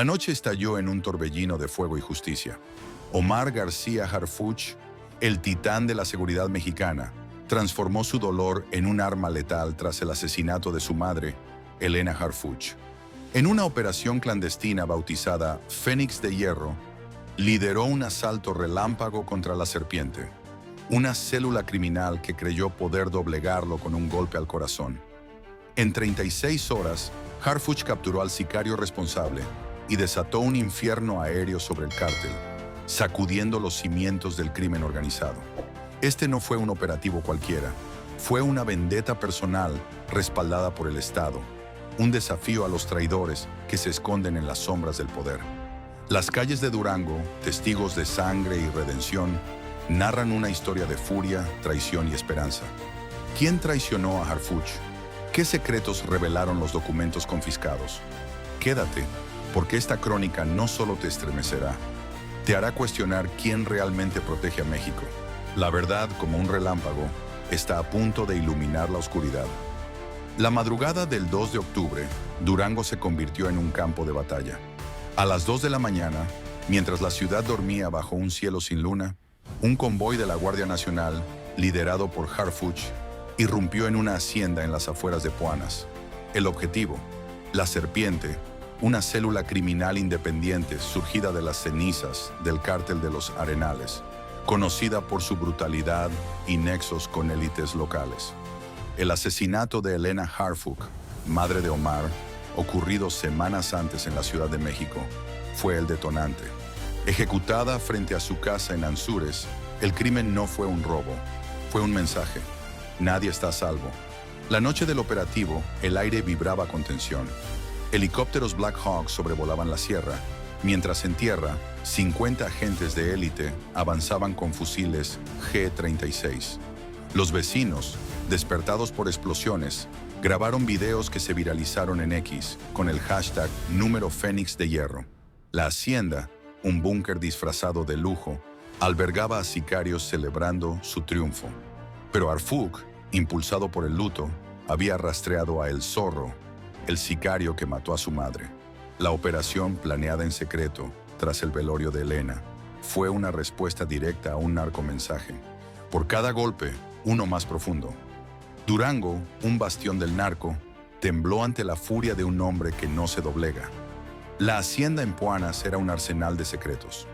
La noche estalló en un torbellino de fuego y justicia. Omar García Harfuch, el titán de la seguridad mexicana, transformó su dolor en un arma letal tras el asesinato de su madre, Elena Harfuch. En una operación clandestina bautizada Fénix de Hierro, lideró un asalto relámpago contra la serpiente, una célula criminal que creyó poder doblegarlo con un golpe al corazón. En 36 horas, Harfuch capturó al sicario responsable y desató un infierno aéreo sobre el cártel, sacudiendo los cimientos del crimen organizado. Este no fue un operativo cualquiera, fue una vendetta personal respaldada por el Estado, un desafío a los traidores que se esconden en las sombras del poder. Las calles de Durango, testigos de sangre y redención, narran una historia de furia, traición y esperanza. ¿Quién traicionó a Harfuch? ¿Qué secretos revelaron los documentos confiscados? Quédate, porque esta crónica no solo te estremecerá, te hará cuestionar quién realmente protege a México. La verdad, como un relámpago, está a punto de iluminar la oscuridad. La madrugada del 2 de octubre, Durango se convirtió en un campo de batalla. A las 2 de la mañana, mientras la ciudad dormía bajo un cielo sin luna, un convoy de la Guardia Nacional, liderado por Harfuch, irrumpió en una hacienda en las afueras de Puanas. El objetivo, la serpiente, una célula criminal independiente surgida de las cenizas del cártel de los Arenales, conocida por su brutalidad y nexos con élites locales. El asesinato de Elena Harfuch, madre de Omar, ocurrido semanas antes en la Ciudad de México, fue el detonante. Ejecutada frente a su casa en Anzures, el crimen no fue un robo, fue un mensaje. Nadie está a salvo. La noche del operativo, el aire vibraba con tensión. Helicópteros Black Hawk sobrevolaban la sierra, mientras en tierra, 50 agentes de élite avanzaban con fusiles G-36. Los vecinos, despertados por explosiones, grabaron videos que se viralizaron en X con el hashtag número Fénix de Hierro. La hacienda, un búnker disfrazado de lujo, albergaba a sicarios celebrando su triunfo. Pero Harfuch, impulsado por el luto, había rastreado a El Zorro, el sicario que mató a su madre. La operación, planeada en secreto tras el velorio de Elena, fue una respuesta directa a un narcomensaje. Por cada golpe, uno más profundo. Durango, un bastión del narco, tembló ante la furia de un hombre que no se doblega. La hacienda en Puanas era un arsenal de secretos.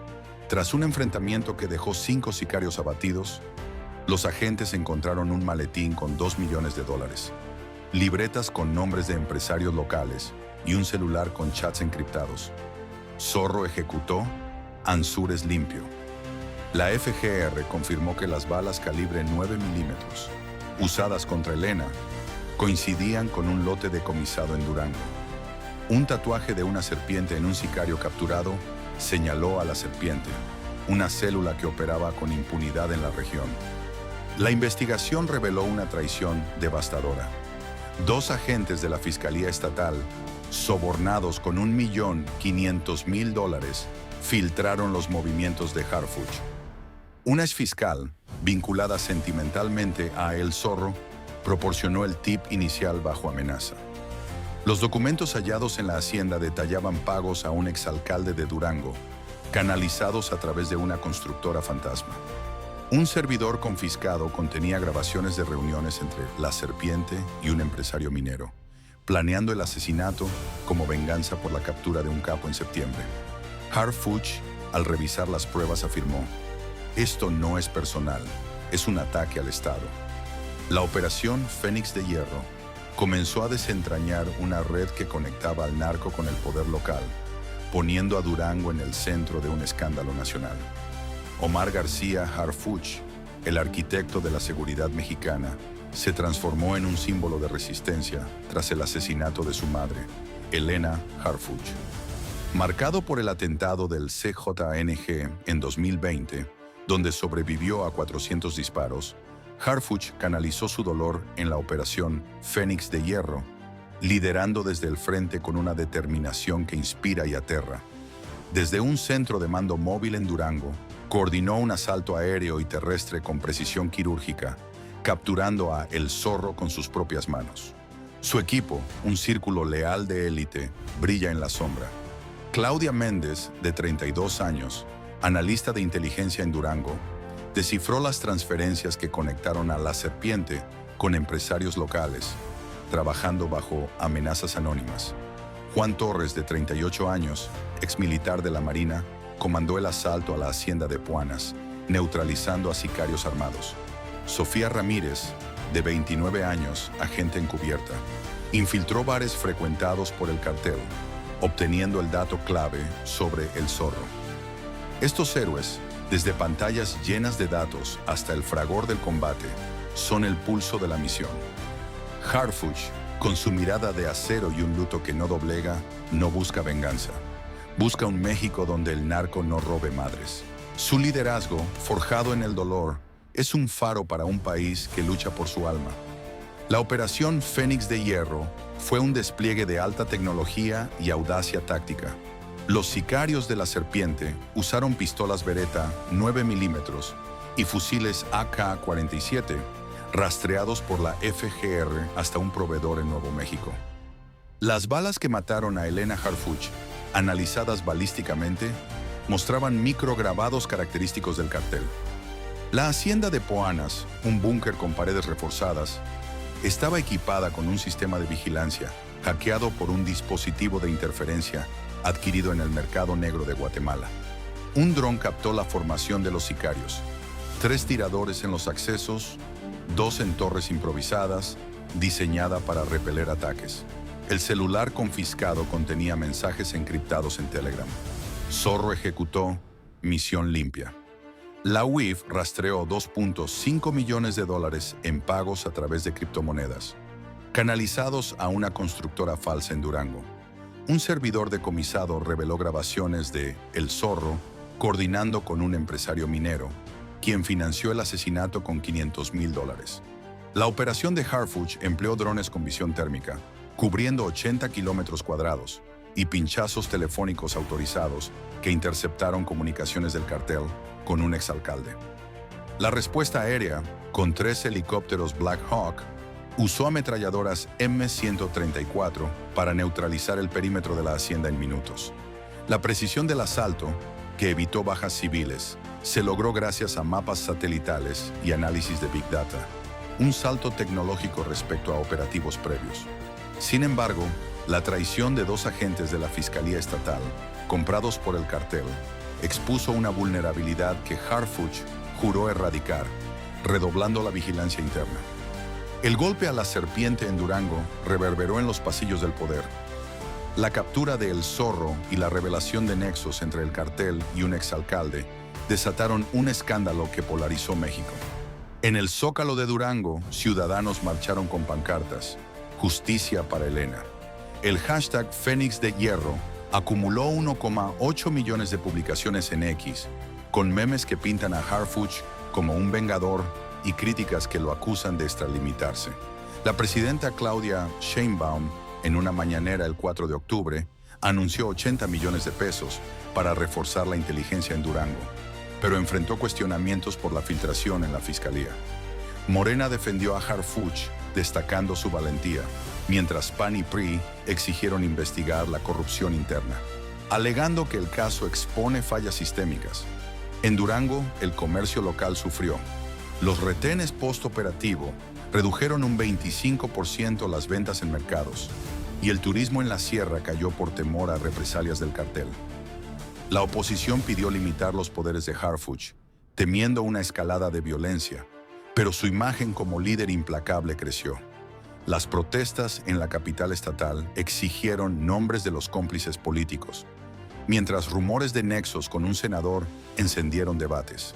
Tras un enfrentamiento que dejó 5 sicarios abatidos, los agentes encontraron un maletín con $2 millones, libretas con nombres de empresarios locales y un celular con chats encriptados. Zorro ejecutó, Anzures limpio. La FGR confirmó que las balas calibre 9 milímetros, usadas contra Elena, coincidían con un lote decomisado en Durango. Un tatuaje de una serpiente en un sicario capturado señaló a la serpiente, una célula que operaba con impunidad en la región. La investigación reveló una traición devastadora. 2 agentes de la Fiscalía Estatal, sobornados con $1.500.000, filtraron los movimientos de Harfuch. Una exfiscal, vinculada sentimentalmente a El Zorro, proporcionó el tip inicial bajo amenaza. Los documentos hallados en la hacienda detallaban pagos a un exalcalde de Durango, canalizados a través de una constructora fantasma. Un servidor confiscado contenía grabaciones de reuniones entre la serpiente y un empresario minero, planeando el asesinato como venganza por la captura de un capo en septiembre. Harfuch, al revisar las pruebas, afirmó: "Esto no es personal, es un ataque al Estado". La operación Fénix de Hierro comenzó a desentrañar una red que conectaba al narco con el poder local, poniendo a Durango en el centro de un escándalo nacional. Omar García Harfuch, el arquitecto de la seguridad mexicana, se transformó en un símbolo de resistencia tras el asesinato de su madre, Elena Harfuch. Marcado por el atentado del CJNG en 2020, donde sobrevivió a 400 disparos, Harfuch canalizó su dolor en la operación Fénix de Hierro, liderando desde el frente con una determinación que inspira y aterra. Desde un centro de mando móvil en Durango, coordinó un asalto aéreo y terrestre con precisión quirúrgica, capturando a El Zorro con sus propias manos. Su equipo, un círculo leal de élite, brilla en la sombra. Claudia Méndez, de 32 años, analista de inteligencia en Durango, descifró las transferencias que conectaron a La Serpiente con empresarios locales, trabajando bajo amenazas anónimas. Juan Torres, de 38 años, exmilitar de la Marina, comandó el asalto a la hacienda de Puanas, neutralizando a sicarios armados. Sofía Ramírez, de 29 años, agente encubierta, infiltró bares frecuentados por el cartel, obteniendo el dato clave sobre el Zorro. Estos héroes, desde pantallas llenas de datos hasta el fragor del combate, son el pulso de la misión. Harfuch, con su mirada de acero y un luto que no doblega, no busca venganza. Busca un México donde el narco no robe madres. Su liderazgo, forjado en el dolor, es un faro para un país que lucha por su alma. La Operación Fénix de Hierro fue un despliegue de alta tecnología y audacia táctica. Los sicarios de La Serpiente usaron pistolas Beretta 9 milímetros y fusiles AK-47, rastreados por la FGR hasta un proveedor en Nuevo México. Las balas que mataron a Elena Harfuch, analizadas balísticamente, mostraban micrograbados característicos del cartel. La hacienda de Puanas, un búnker con paredes reforzadas, estaba equipada con un sistema de vigilancia hackeado por un dispositivo de interferencia adquirido en el mercado negro de Guatemala. Un dron captó la formación de los sicarios: 3 tiradores en los accesos, 2 en torres improvisadas, diseñada para repeler ataques. El celular confiscado contenía mensajes encriptados en Telegram. Zorro ejecutó misión limpia. La UIF rastreó $2.5 millones en pagos a través de criptomonedas, canalizados a una constructora falsa en Durango. Un servidor decomisado reveló grabaciones de El Zorro coordinando con un empresario minero, quien financió el asesinato con $500,000. La operación de Harfuch empleó drones con visión térmica, cubriendo 80 kilómetros cuadrados, y pinchazos telefónicos autorizados que interceptaron comunicaciones del cartel con un exalcalde. La respuesta aérea, con 3 helicópteros Black Hawk, usó ametralladoras M134 para neutralizar el perímetro de la hacienda en minutos. La precisión del asalto, que evitó bajas civiles, se logró gracias a mapas satelitales y análisis de Big Data, un salto tecnológico respecto a operativos previos. Sin embargo, la traición de 2 agentes de la Fiscalía Estatal, comprados por el cartel, expuso una vulnerabilidad que Harfuch juró erradicar, redoblando la vigilancia interna. El golpe a La Serpiente en Durango reverberó en los pasillos del poder. La captura de El Zorro y la revelación de nexos entre el cartel y un exalcalde desataron un escándalo que polarizó México. En el Zócalo de Durango, ciudadanos marcharon con pancartas: Justicia para Elena. El hashtag Fénix de Hierro acumuló 1,8 millones de publicaciones en X, con memes que pintan a Harfuch como un vengador y críticas que lo acusan de extralimitarse. La presidenta Claudia Sheinbaum, en una mañanera el 4 de octubre, anunció 80 millones de pesos para reforzar la inteligencia en Durango, pero enfrentó cuestionamientos por la filtración en la Fiscalía. Morena defendió a Harfuch, destacando su valentía, mientras PAN y PRI exigieron investigar la corrupción interna, alegando que el caso expone fallas sistémicas. En Durango, el comercio local sufrió. Los retenes postoperativo redujeron un 25% las ventas en mercados, y el turismo en la sierra cayó por temor a represalias del cartel. La oposición pidió limitar los poderes de Harfuch, temiendo una escalada de violencia, pero su imagen como líder implacable creció. Las protestas en la capital estatal exigieron nombres de los cómplices políticos, mientras rumores de nexos con un senador encendieron debates.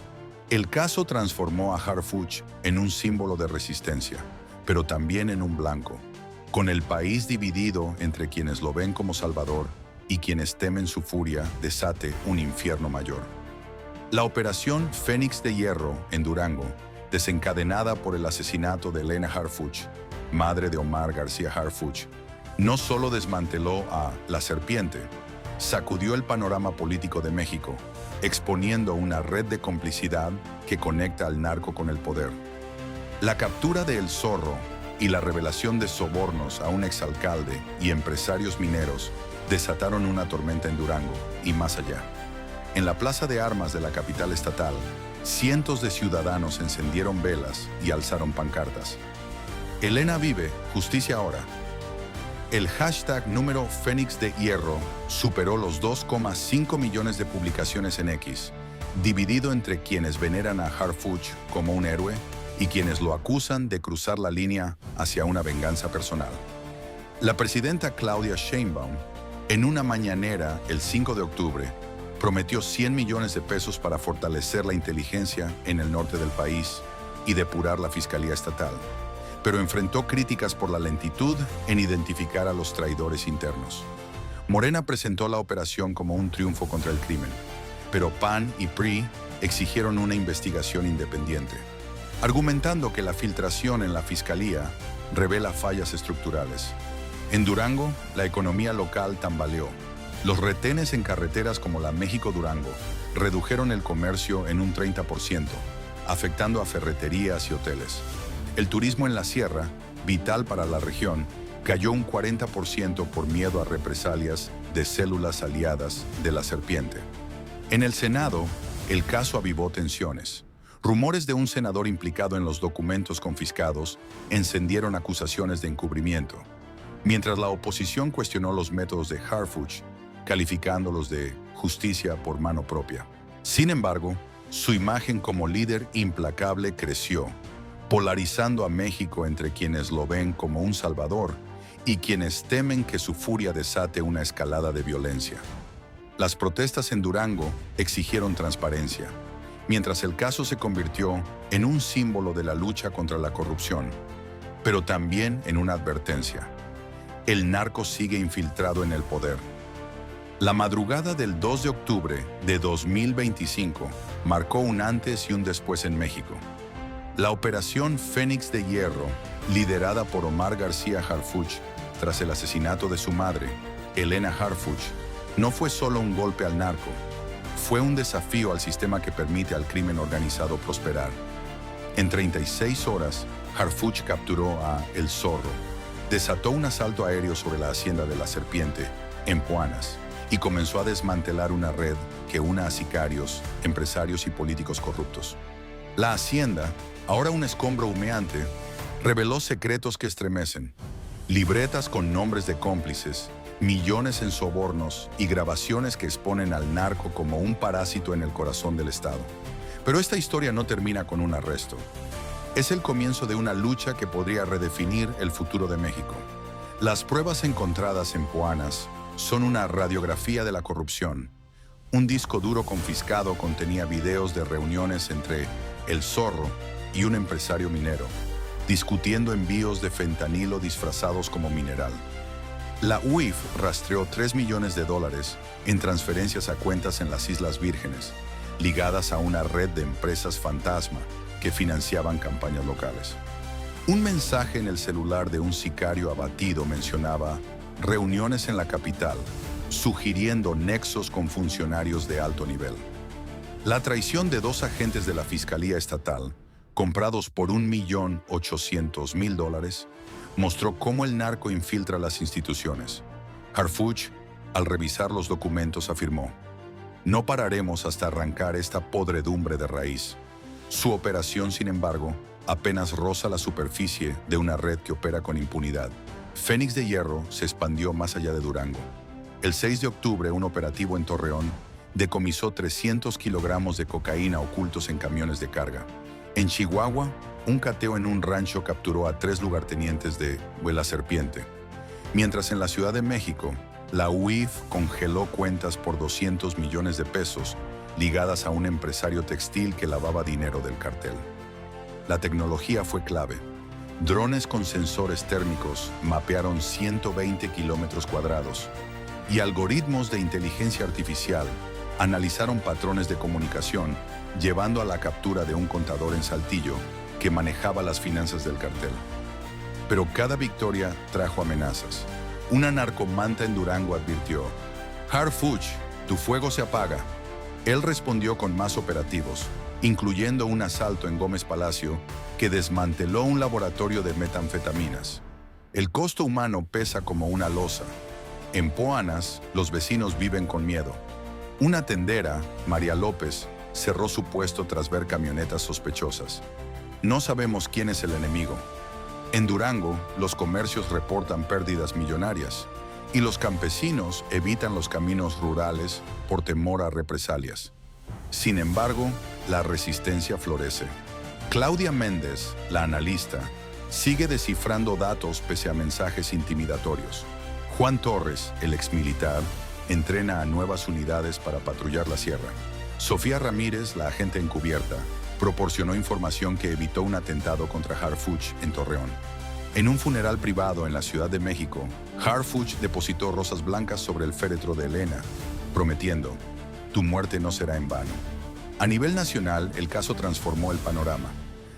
El caso transformó a Harfuch en un símbolo de resistencia, pero también en un blanco, con el país dividido entre quienes lo ven como salvador y quienes temen su furia desate un infierno mayor. La operación Fénix de Hierro en Durango, desencadenada por el asesinato de Elena Harfuch, madre de Omar García Harfuch, no solo desmanteló a La Serpiente, sacudió el panorama político de México, exponiendo una red de complicidad que conecta al narco con el poder. La captura de El Zorro y la revelación de sobornos a un exalcalde y empresarios mineros desataron una tormenta en Durango y más allá. En la plaza de armas de la capital estatal, cientos de ciudadanos encendieron velas y alzaron pancartas. Elena vive, justicia ahora. El hashtag número Fénix de Hierro superó los 2,5 millones de publicaciones en X, dividido entre quienes veneran a Harfuch como un héroe y quienes lo acusan de cruzar la línea hacia una venganza personal. La presidenta Claudia Sheinbaum, en una mañanera el 5 de octubre, prometió 100 millones de pesos para fortalecer la inteligencia en el norte del país y depurar la Fiscalía Estatal, pero enfrentó críticas por la lentitud en identificar a los traidores internos. Morena presentó la operación como un triunfo contra el crimen, pero PAN y PRI exigieron una investigación independiente, argumentando que la filtración en la Fiscalía revela fallas estructurales. En Durango, la economía local tambaleó. Los retenes en carreteras como la México-Durango redujeron el comercio en un 30%, afectando a ferreterías y hoteles. El turismo en la sierra, vital para la región, cayó un 40% por miedo a represalias de células aliadas de la serpiente. En el Senado, el caso avivó tensiones. Rumores de un senador implicado en los documentos confiscados encendieron acusaciones de encubrimiento, mientras la oposición cuestionó los métodos de Harfuch, calificándolos de justicia por mano propia. Sin embargo, su imagen como líder implacable creció, polarizando a México entre quienes lo ven como un salvador y quienes temen que su furia desate una escalada de violencia. Las protestas en Durango exigieron transparencia, mientras el caso se convirtió en un símbolo de la lucha contra la corrupción, pero también en una advertencia. El narco sigue infiltrado en el poder. La madrugada del 2 de octubre de 2025 marcó un antes y un después en México. La operación Fénix de Hierro, liderada por Omar García Harfuch tras el asesinato de su madre, Elena Harfuch, no fue solo un golpe al narco, fue un desafío al sistema que permite al crimen organizado prosperar. En 36 horas, Harfuch capturó a El Zorro, desató un asalto aéreo sobre la hacienda de la Serpiente, en Puanas, y comenzó a desmantelar una red que une a sicarios, empresarios y políticos corruptos. La hacienda, ahora un escombro humeante, reveló secretos que estremecen, libretas con nombres de cómplices, millones en sobornos y grabaciones que exponen al narco como un parásito en el corazón del Estado. Pero esta historia no termina con un arresto. Es el comienzo de una lucha que podría redefinir el futuro de México. Las pruebas encontradas en Puanas son una radiografía de la corrupción. Un disco duro confiscado contenía videos de reuniones entre El Zorro y un empresario minero, discutiendo envíos de fentanilo disfrazados como mineral. La UIF rastreó $3 millones en transferencias a cuentas en las Islas Vírgenes, ligadas a una red de empresas fantasma que financiaban campañas locales. Un mensaje en el celular de un sicario abatido mencionaba reuniones en la capital, sugiriendo nexos con funcionarios de alto nivel. La traición de 2 agentes de la Fiscalía Estatal, comprados por $1.800.000, mostró cómo el narco infiltra las instituciones. Harfuch, al revisar los documentos, afirmó: "No pararemos hasta arrancar esta podredumbre de raíz". Su operación, sin embargo, apenas roza la superficie de una red que opera con impunidad. Fénix de Hierro se expandió más allá de Durango. El 6 de octubre, un operativo en Torreón decomisó 300 kilogramos de cocaína ocultos en camiones de carga. En Chihuahua, un cateo en un rancho capturó a 3 lugartenientes de La Serpiente. Mientras en la Ciudad de México, la UIF congeló cuentas por 200 millones de pesos ligadas a un empresario textil que lavaba dinero del cartel. La tecnología fue clave. Drones con sensores térmicos mapearon 120 kilómetros cuadrados y algoritmos de inteligencia artificial analizaron patrones de comunicación, llevando a la captura de un contador en Saltillo que manejaba las finanzas del cartel. Pero cada victoria trajo amenazas. Una narcomanta en Durango advirtió: "Harfuch, tu fuego se apaga". Él respondió con más operativos, incluyendo un asalto en Gómez Palacio que desmanteló un laboratorio de metanfetaminas. El costo humano pesa como una losa. En Poanas, los vecinos viven con miedo. Una tendera, María López, cerró su puesto tras ver camionetas sospechosas. No sabemos quién es el enemigo. En Durango, los comercios reportan pérdidas millonarias y los campesinos evitan los caminos rurales por temor a represalias. Sin embargo, la resistencia florece. Claudia Méndez, la analista, sigue descifrando datos pese a mensajes intimidatorios. Juan Torres, el exmilitar, entrena a nuevas unidades para patrullar la sierra. Sofía Ramírez, la agente encubierta, proporcionó información que evitó un atentado contra Harfuch en Torreón. En un funeral privado en la Ciudad de México, Harfuch depositó rosas blancas sobre el féretro de Elena, prometiendo: «Tu muerte no será en vano». A nivel nacional, el caso transformó el panorama.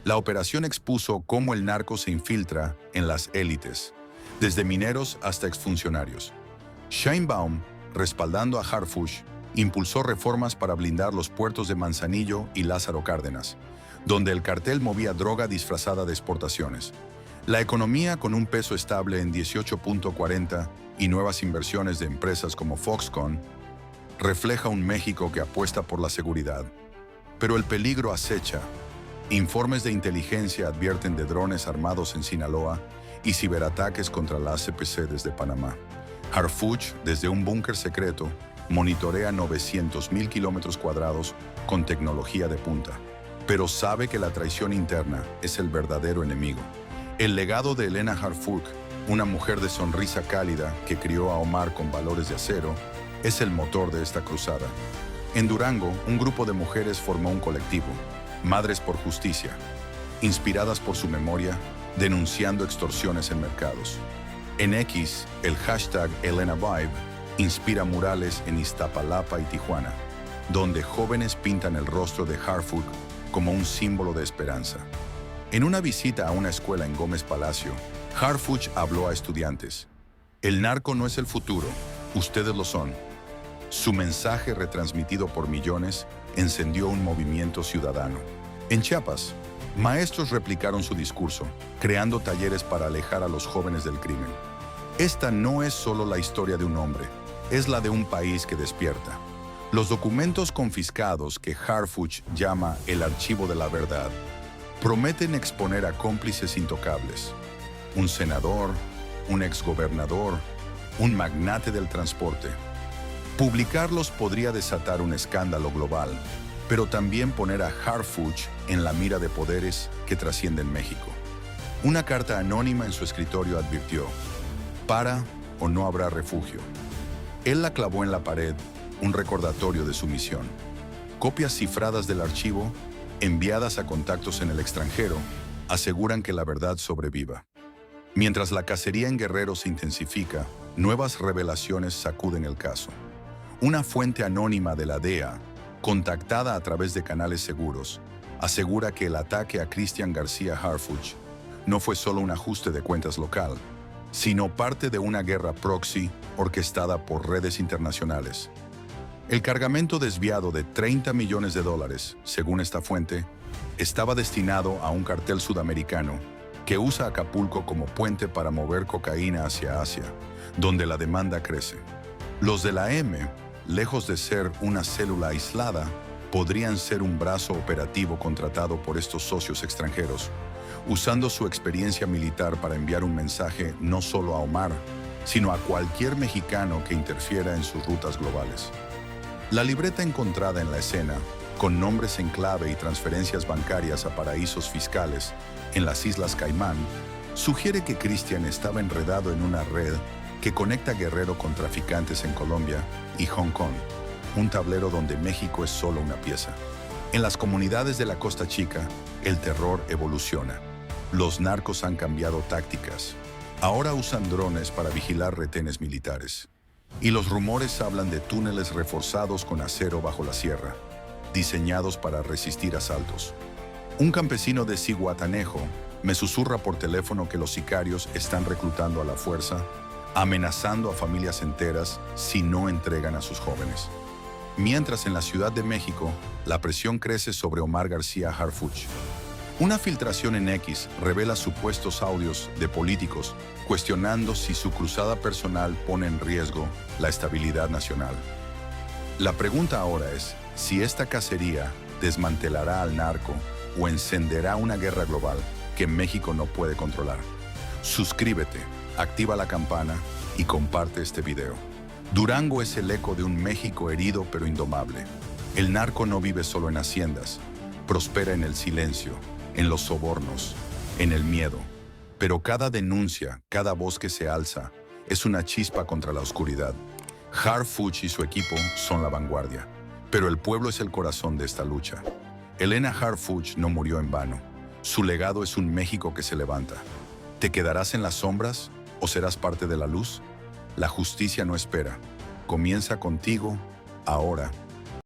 La operación expuso cómo el narco se infiltra en las élites, desde mineros hasta exfuncionarios. Sheinbaum, respaldando a Harfuch, impulsó reformas para blindar los puertos de Manzanillo y Lázaro Cárdenas, donde el cartel movía droga disfrazada de exportaciones. La economía, con un peso estable en 18.40 y nuevas inversiones de empresas como Foxconn, refleja un México que apuesta por la seguridad. Pero el peligro acecha. Informes de inteligencia advierten de drones armados en Sinaloa y ciberataques contra la CPC desde Panamá. Harfuch, desde un búnker secreto, monitorea 900.000 kilómetros cuadrados con tecnología de punta. Pero sabe que la traición interna es el verdadero enemigo. El legado de Elena Harfuch, una mujer de sonrisa cálida que crió a Omar con valores de acero, es el motor de esta cruzada. En Durango, un grupo de mujeres formó un colectivo, Madres por Justicia, inspiradas por su memoria, denunciando extorsiones en mercados. En X, el hashtag ElenaVibe inspira murales en Iztapalapa y Tijuana, donde jóvenes pintan el rostro de Harfuch como un símbolo de esperanza. En una visita a una escuela en Gómez Palacio, Harfuch habló a estudiantes: «El narco no es el futuro, ustedes lo son». Su mensaje, retransmitido por millones, encendió un movimiento ciudadano. En Chiapas, maestros replicaron su discurso, creando talleres para alejar a los jóvenes del crimen. Esta no es solo la historia de un hombre, es la de un país que despierta. Los documentos confiscados, que Harfuch llama el archivo de la verdad, prometen exponer a cómplices intocables: un senador, un exgobernador, un magnate del transporte. Publicarlos podría desatar un escándalo global, pero también poner a Harfuch en la mira de poderes que trascienden México. Una carta anónima en su escritorio advirtió: «Para o no habrá refugio». Él la clavó en la pared, un recordatorio de su misión. Copias cifradas del archivo, enviadas a contactos en el extranjero, aseguran que la verdad sobreviva. Mientras la cacería en Guerrero se intensifica, nuevas revelaciones sacuden el caso. Una fuente anónima de la DEA, contactada a través de canales seguros, asegura que el ataque a Cristian García Harfuch no fue solo un ajuste de cuentas local, sino parte de una guerra proxy orquestada por redes internacionales. El cargamento desviado de $30 millones, según esta fuente, estaba destinado a un cartel sudamericano que usa Acapulco como puente para mover cocaína hacia Asia, donde la demanda crece. Los de la M, lejos de ser una célula aislada, podrían ser un brazo operativo contratado por estos socios extranjeros, usando su experiencia militar para enviar un mensaje no solo a Omar, sino a cualquier mexicano que interfiera en sus rutas globales. La libreta encontrada en la escena, con nombres en clave y transferencias bancarias a paraísos fiscales en las Islas Caimán, sugiere que Cristian estaba enredado en una red que conecta Guerrero con traficantes en Colombia y Hong Kong, un tablero donde México es solo una pieza. En las comunidades de la Costa Chica, el terror evoluciona. Los narcos han cambiado tácticas. Ahora usan drones para vigilar retenes militares. Y los rumores hablan de túneles reforzados con acero bajo la sierra, diseñados para resistir asaltos. Un campesino de Zihuatanejo me susurra por teléfono que los sicarios están reclutando a la fuerza, amenazando a familias enteras si no entregan a sus jóvenes. Mientras en la Ciudad de México, la presión crece sobre Omar García Harfuch. Una filtración en X revela supuestos audios de políticos cuestionando si su cruzada personal pone en riesgo la estabilidad nacional. La pregunta ahora es si esta cacería desmantelará al narco o encenderá una guerra global que México no puede controlar. Suscríbete, activa la campana y comparte este video. Durango es el eco de un México herido pero indomable. El narco no vive solo en haciendas, prospera en el silencio, en los sobornos, en el miedo. Pero cada denuncia, cada voz que se alza, es una chispa contra la oscuridad. Harfuch y su equipo son la vanguardia, pero el pueblo es el corazón de esta lucha. Elena Harfuch no murió en vano. Su legado es un México que se levanta. ¿Te quedarás en las sombras o serás parte de la luz? La justicia no espera. Comienza contigo, ahora